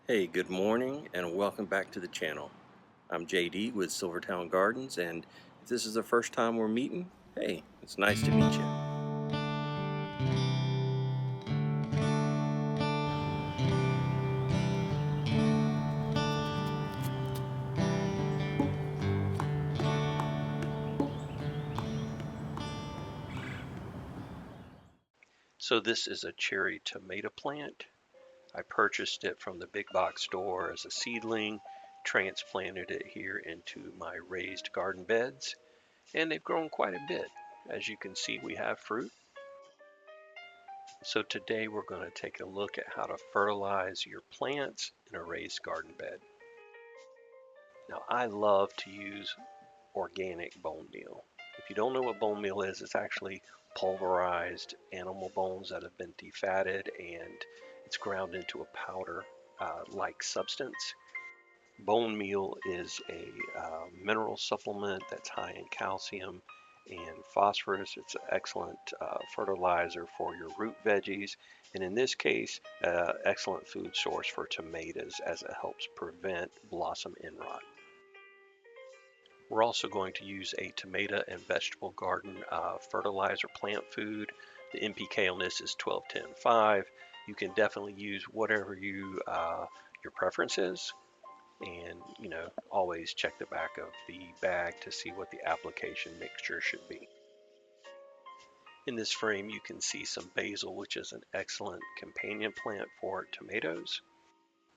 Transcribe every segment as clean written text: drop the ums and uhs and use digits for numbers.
Hey, good morning and welcome back to the channel. I'm JD with Silvertown Gardens, and if this is the first time we're meeting, hey, it's nice to meet you. So this is a cherry tomato plant. I purchased it from the big box store as a seedling, transplanted it here into my raised garden beds, and they've grown quite a bit. As you can see, we have fruit. So today we're going to take a look at how to fertilize your plants in a raised garden bed. Now, I love to use organic bone meal. If you don't know what bone meal is, it's actually pulverized animal bones that have been defatted and it's ground into a powder like substance. Bone meal is a mineral supplement that's high in calcium and phosphorus. It's an excellent fertilizer for your root veggies, and in this case, excellent food source for tomatoes as it helps prevent blossom end rot. We're also going to use a tomato and vegetable garden fertilizer plant food. The NPK on this is 12-10-5. You can definitely use whatever your preference is, and always check the back of the bag to see what the application mixture should be. In this frame you can see some basil, which is an excellent companion plant for tomatoes.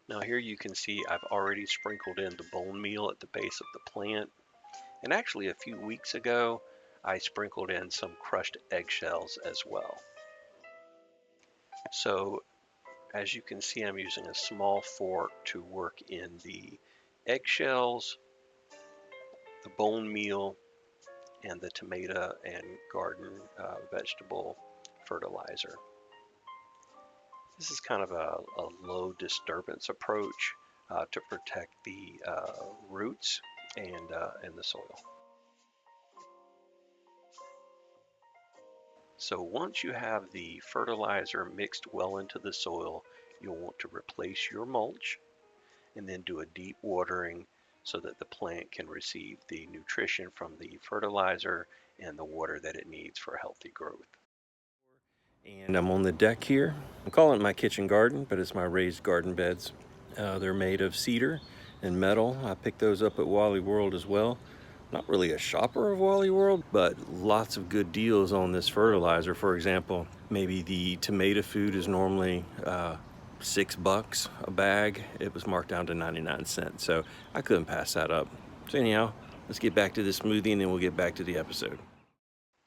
Now here you can see I've already sprinkled in the bone meal at the base of the plant. And actually, a few weeks ago, I sprinkled in some crushed eggshells as well. So as you can see, I'm using a small fork to work in the eggshells, the bone meal, and the tomato and garden vegetable fertilizer. This is kind of a low disturbance approach to protect the roots and the soil. So once you have the fertilizer mixed well into the soil, you'll want to replace your mulch and then do a deep watering so that the plant can receive the nutrition from the fertilizer and the water that it needs for healthy growth. And I'm on the deck here. I'm calling it my kitchen garden, but it's my raised garden beds. They're made of cedar and metal. I picked those up at Wally World as well. Not really a shopper of Wally World, but lots of good deals on this fertilizer. For example, maybe the tomato food is normally $6 a bag. It was marked down to 99 cents, so I couldn't pass that up. So anyhow, let's get back to this smoothie and then we'll get back to the episode.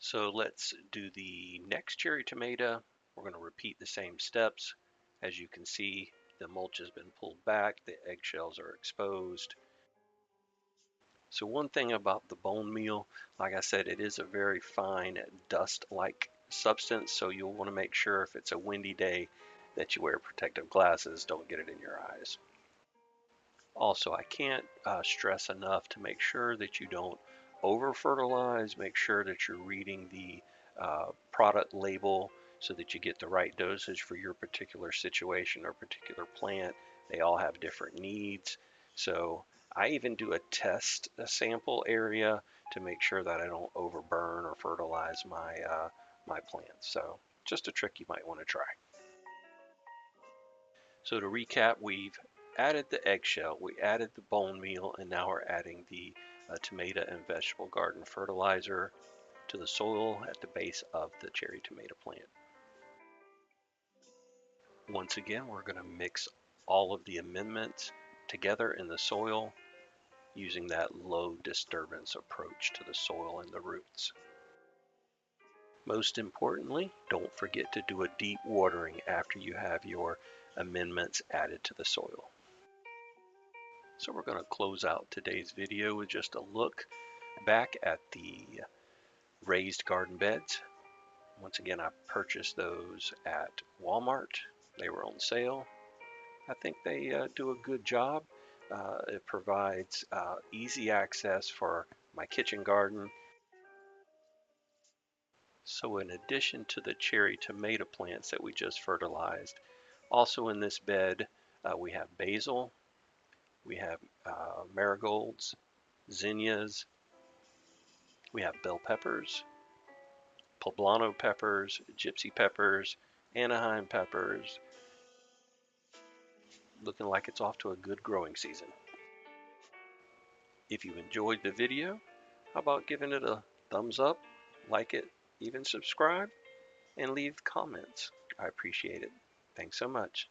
So let's do the next cherry tomato. We're going to repeat the same steps. As you can see, the mulch has been pulled back, the eggshells are exposed. So one thing about the bone meal, like I said, it is a very fine dust-like substance, so you'll want to make sure if it's a windy day that you wear protective glasses, don't get it in your eyes. Also, I can't stress enough to make sure that you don't over fertilize. Make sure that you're reading the product label so that you get the right dosage for your particular situation or particular plant. They all have different needs. So I even do a test a sample area to make sure that I don't overburn or fertilize my plants. So just a trick you might want to try. So to recap, we've added the eggshell, we added the bone meal, and now we're adding the tomato and vegetable garden fertilizer to the soil at the base of the cherry tomato plant. Once again, we're going to mix all of the amendments together in the soil using that low disturbance approach to the soil and the roots. Most importantly, don't forget to do a deep watering after you have your amendments added to the soil. So we're going to close out today's video with just a look back at the raised garden beds. Once again, I purchased those at Walmart. They were on sale. I think they do a good job. It provides easy access for my kitchen garden. So in addition to the cherry tomato plants that we just fertilized, also in this bed We have basil, we have marigolds, zinnias, we have bell peppers, poblano peppers, gypsy peppers, Anaheim peppers, looking like it's off to a good growing season. If you enjoyed the video, how about giving it a thumbs up, like it, even subscribe, and leave comments? I appreciate it. Thanks so much.